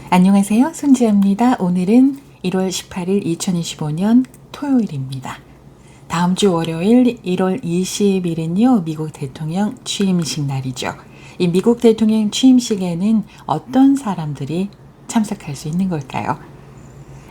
안녕하세요. 손지아입니다. 오늘은 1월 18일 2025년 토요일입니다. 다음 주 월요일 1월 20일은요. 미국 대통령 취임식 날이죠. 이 미국 대통령 취임식에는 어떤 사람들이 참석할 수 있는 걸까요?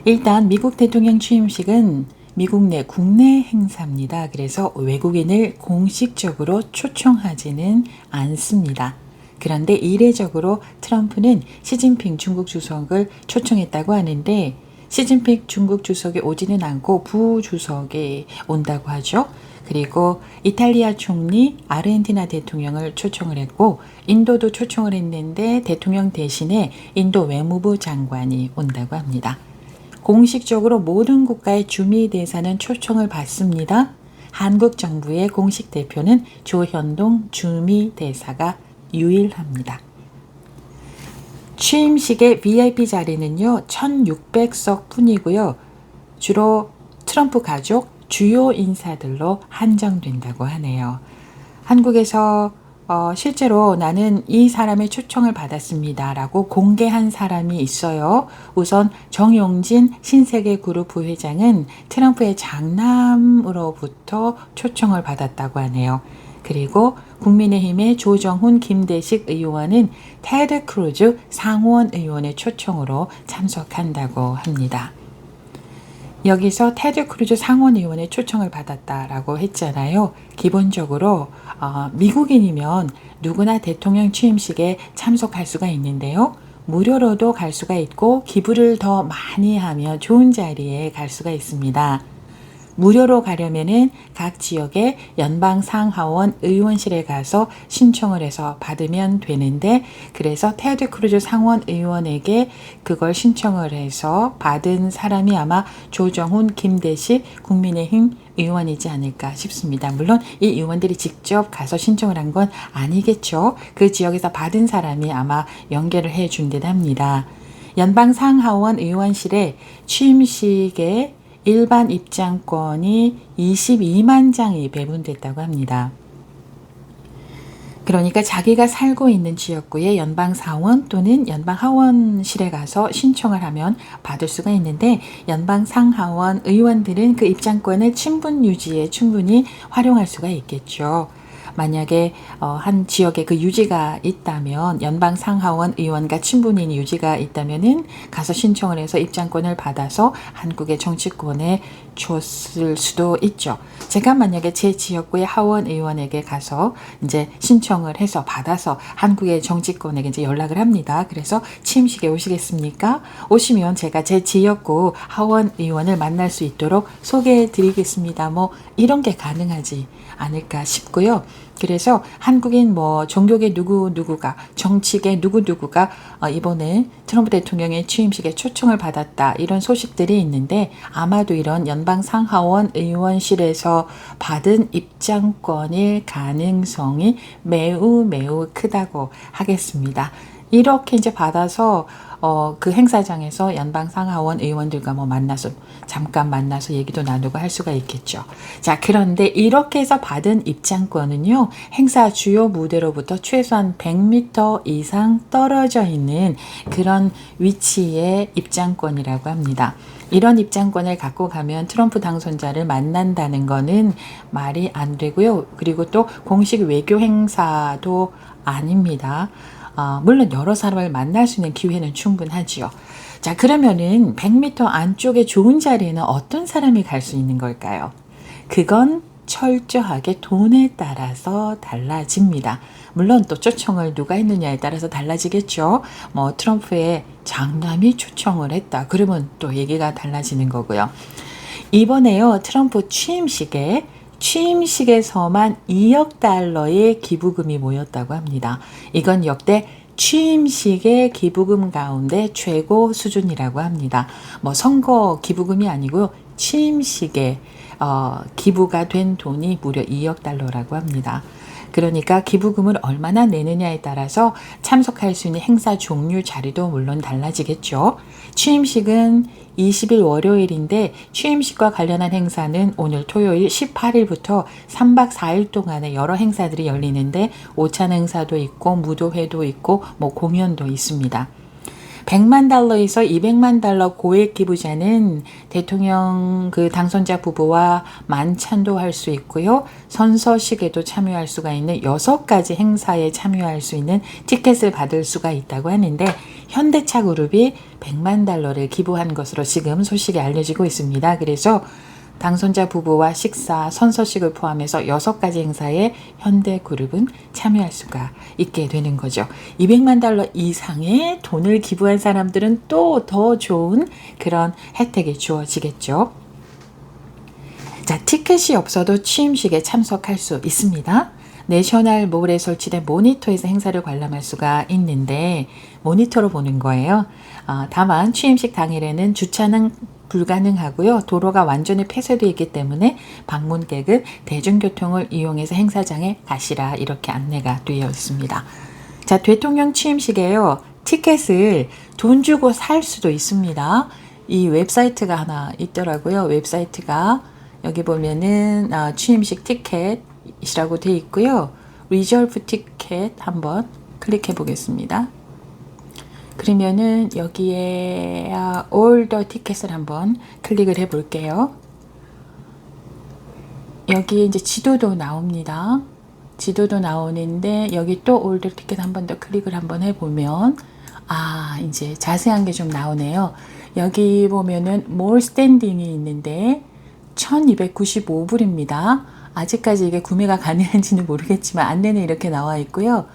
일단 미국 대통령 취임식은 미국 내 국내 행사입니다. 그래서 외국인을 공식적으로 초청하지는 않습니다. 그런데 이례적으로 트럼프는 시진핑 중국 주석을 초청했다고 하는데 시진핑 중국 주석이 오지는 않고 부주석이 온다고 하죠. 그리고 이탈리아 총리, 아르헨티나 대통령을 초청을 했고 인도도 초청을 했는데 대통령 대신에 인도 외무부 장관이 온다고 합니다. 공식적으로 모든 국가의 주미 대사는 초청을 받습니다. 한국 정부의 공식 대표는 조현동 주미 대사가 유일합니다. 취임식의 VIP 자리는요, 1600석 뿐이고요. 주로 트럼프 가족, 주요 인사들로 한정된다고 하네요. 한국에서 실제로 나는 이 사람의 초청을 받았습니다 라고 공개한 사람이 있어요. 우선 정용진 신세계그룹 부회장은 트럼프의 장남으로부터 초청을 받았다고 하네요. 그리고 국민의힘의 조정훈, 김대식 의원은 테드 크루즈 상원 의원의 초청으로 참석한다고 합니다. 여기서 테드 크루즈 상원 의원의 초청을 받았다라고 했잖아요. 기본적으로 미국인이면 누구나 대통령 취임식에 참석할 수가 있는데요. 무료로도 갈 수가 있고 기부를 더 많이 하면 좋은 자리에 갈 수가 있습니다. 무료로 가려면은 각 지역의 연방 상하원 의원실에 가서 신청을 해서 받으면 되는데 그래서 테드 크루즈 상원 의원에게 그걸 신청을 해서 받은 사람이 아마 조정훈, 김대식 국민의힘 의원이지 않을까 싶습니다. 물론 이 의원들이 직접 가서 신청을 한 건 아니겠죠. 그 지역에서 받은 사람이 아마 연결을 해준 듯 합니다. 연방 상하원 의원실에 취임식에 일반 입장권이 22만 장이 배분됐다고 합니다. 그러니까 자기가 살고 있는 지역구의 연방상원 또는 연방하원실에 가서 신청을 하면 받을 수가 있는데 연방상하원 의원들은 그 입장권을 친분 유지에 충분히 활용할 수가 있겠죠. 만약에 한 지역에 그 유지가 있다면 연방상하원 의원과 친분이 유지가 있다면은 가서 신청을 해서 입장권을 받아서 한국의 정치권에 줬을 수도 있죠. 제가 만약에 제 지역구의 하원 의원에게 가서 이제 신청을 해서 받아서 한국의 정치권에게 이제 연락을 합니다. 그래서 취임식에 오시겠습니까? 오시면 제가 제 지역구 하원 의원을 만날 수 있도록 소개해 드리겠습니다. 뭐 이런 게 가능하지 않을까 싶고요. 그래서 한국인 종교계 누구누구가 정치계 누구누구가 이번에 트럼프 대통령의 취임식에 초청을 받았다 이런 소식들이 있는데 아마도 이런 연방상하원 의원실에서 받은 입장권일 가능성이 매우 크다고 하겠습니다. 이렇게 이제 받아서 그 행사장에서 연방상하원 의원들과 잠깐 만나서 얘기도 나누고 할 수가 있겠죠. 자, 그런데 이렇게 해서 받은 입장권은요, 행사 주요 무대로부터 최소한 100m 이상 떨어져 있는 그런 위치의 입장권이라고 합니다. 이런 입장권을 갖고 가면 트럼프 당선자를 만난다는 거는 말이 안 되고요. 그리고 또 공식 외교 행사도 아닙니다. 물론 여러 사람을 만날 수 있는 기회는 충분하지요. 자, 그러면은 100m 안쪽에 좋은 자리에는 어떤 사람이 갈 수 있는 걸까요? 그건 철저하게 돈에 따라서 달라집니다. 물론 또 초청을 누가 했느냐에 따라서 달라지겠죠. 트럼프의 장남이 초청을 했다. 그러면 또 얘기가 달라지는 거고요. 이번에요, 트럼프 취임식에서만 2억 달러의 기부금이 모였다고 합니다. 이건 역대 취임식의 기부금 가운데 최고 수준이라고 합니다. 선거 기부금이 아니고요. 취임식에 기부가 된 돈이 무려 2억 달러라고 합니다. 그러니까 기부금을 얼마나 내느냐에 따라서 참석할 수 있는 행사 종류 자리도 물론 달라지겠죠. 취임식은 20일 월요일인데 취임식과 관련한 행사는 오늘 토요일 18일부터 3박 4일 동안에 여러 행사들이 열리는데 오찬 행사도 있고 무도회도 있고 공연도 있습니다. 100만 달러에서 200만 달러 고액 기부자는 대통령 그 당선자 부부와 만찬도 할 수 있고요. 선서식에도 참여할 수가 있는 6가지 행사에 참여할 수 있는 티켓을 받을 수가 있다고 하는데 현대차 그룹이 100만 달러를 기부한 것으로 지금 소식이 알려지고 있습니다. 그래서 당선자 부부와 식사, 선서식을 포함해서 6가지 행사에 현대그룹은 참여할 수가 있게 되는 거죠. 200만 달러 이상의 돈을 기부한 사람들은 또 더 좋은 그런 혜택이 주어지겠죠. 자, 티켓이 없어도 취임식에 참석할 수 있습니다. 내셔널 몰에 설치된 모니터에서 행사를 관람할 수가 있는데 모니터로 보는 거예요. 다만 취임식 당일에는 주차는 불가능하고요. 도로가 완전히 폐쇄되어 있기 때문에 방문객은 대중교통을 이용해서 행사장에 가시라 이렇게 안내가 되어 있습니다. 자, 대통령 취임식에요. 티켓을 돈 주고 살 수도 있습니다. 이 웹사이트가 하나 있더라고요. 웹사이트가 여기 보면은 취임식 티켓이라고 되어 있고요. 리저브 티켓 한번 클릭해 보겠습니다. 그러면은 여기에 all the 티켓을 한번 클릭을 해 볼게요. 여기 이제 지도도 나옵니다. 지도도 나오는데 여기 또 all the 티켓 한 번 더 클릭을 한번 해 보면 이제 자세한 게 좀 나오네요. 여기 보면은 more standing이 있는데 1295불입니다. 아직까지 이게 구매가 가능한지는 모르겠지만 안내는 이렇게 나와 있고요.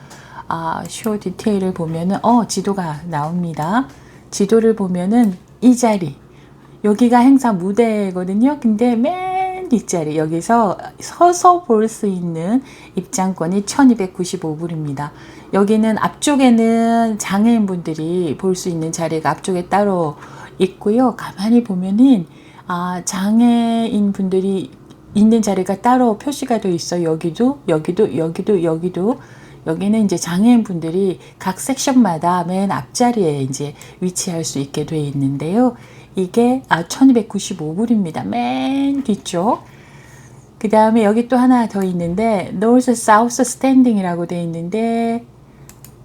쇼 디테일을 보면은 지도가 나옵니다. 지도를 보면은 이 자리 여기가 행사 무대거든요. 근데 맨 뒷자리 여기서 서서 볼 수 있는 입장권이 1295불입니다. 여기는 앞쪽에는 장애인분들이 볼 수 있는 자리가 앞쪽에 따로 있고요. 가만히 보면은 장애인분들이 있는 자리가 따로 표시가 되어 있어요. 여기도 여기는 이제 장애인분들이 각 섹션마다 맨 앞자리에 이제 위치할 수 있게 되어 있는데요. 이게 1295불입니다. 맨 뒤쪽. 그 다음에 여기 또 하나 더 있는데 North South Standing이라고 되어 있는데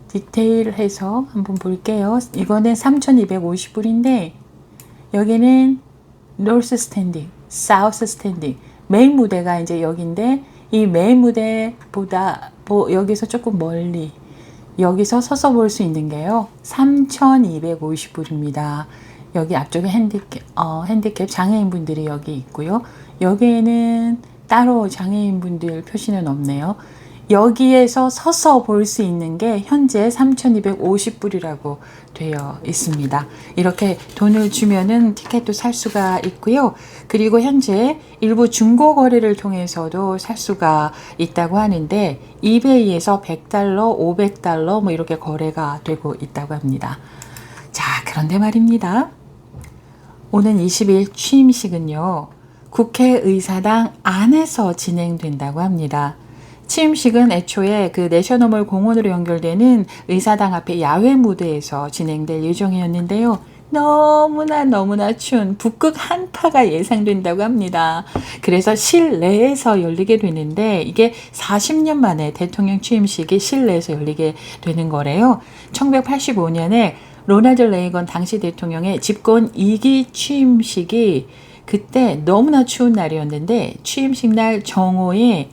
디테일해서 한번 볼게요. 이거는 3250불인데 여기는 North Standing, South Standing 메인 무대가 이제 여기인데 이 메인 무대보다 여기서 조금 멀리 여기서 서서 볼 수 있는 게요. 3250불입니다. 여기 앞쪽에 핸디캡 장애인분들이 여기 있고요. 여기에는 따로 장애인분들 표시는 없네요. 여기에서 서서 볼 수 있는 게 현재 3250불이라고 되어 있습니다. 이렇게 돈을 주면은 티켓도 살 수가 있고요. 그리고 현재 일부 중고 거래를 통해서도 살 수가 있다고 하는데 이베이에서 100달러, 500달러 뭐 이렇게 거래가 되고 있다고 합니다. 자, 그런데 말입니다. 오는 20일 취임식은요. 국회의사당 안에서 진행된다고 합니다. 취임식은 애초에 그 내셔널몰 공원으로 연결되는 의사당 앞에 야외 무대에서 진행될 예정이었는데요. 너무나 추운 북극 한파가 예상된다고 합니다. 그래서 실내에서 열리게 되는데 이게 40년 만에 대통령 취임식이 실내에서 열리게 되는 거래요. 1985년에 로널드 레이건 당시 대통령의 집권 2기 취임식이 그때 너무나 추운 날이었는데 취임식 날 정오에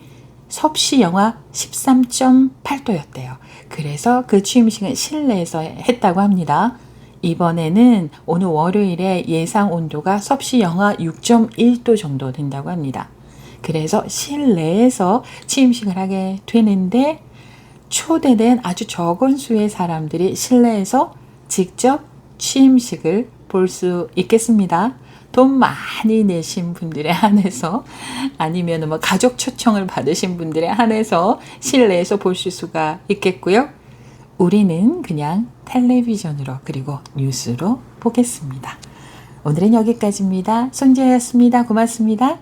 섭씨 영하 13.8도였대요. 그래서 그 취임식은 실내에서 했다고 합니다. 이번에는 오늘 월요일에 예상 온도가 섭씨 영하 6.1도 정도 된다고 합니다. 그래서 실내에서 취임식을 하게 되는데 초대된 아주 적은 수의 사람들이 실내에서 직접 취임식을 볼 수 있겠습니다. 돈 많이 내신 분들에 한해서 아니면 뭐 가족 초청을 받으신 분들에 한해서 실내에서 보실 수가 있겠고요. 우리는 그냥 텔레비전으로 그리고 뉴스로 보겠습니다. 오늘은 여기까지입니다. 손지아였습니다. 고맙습니다.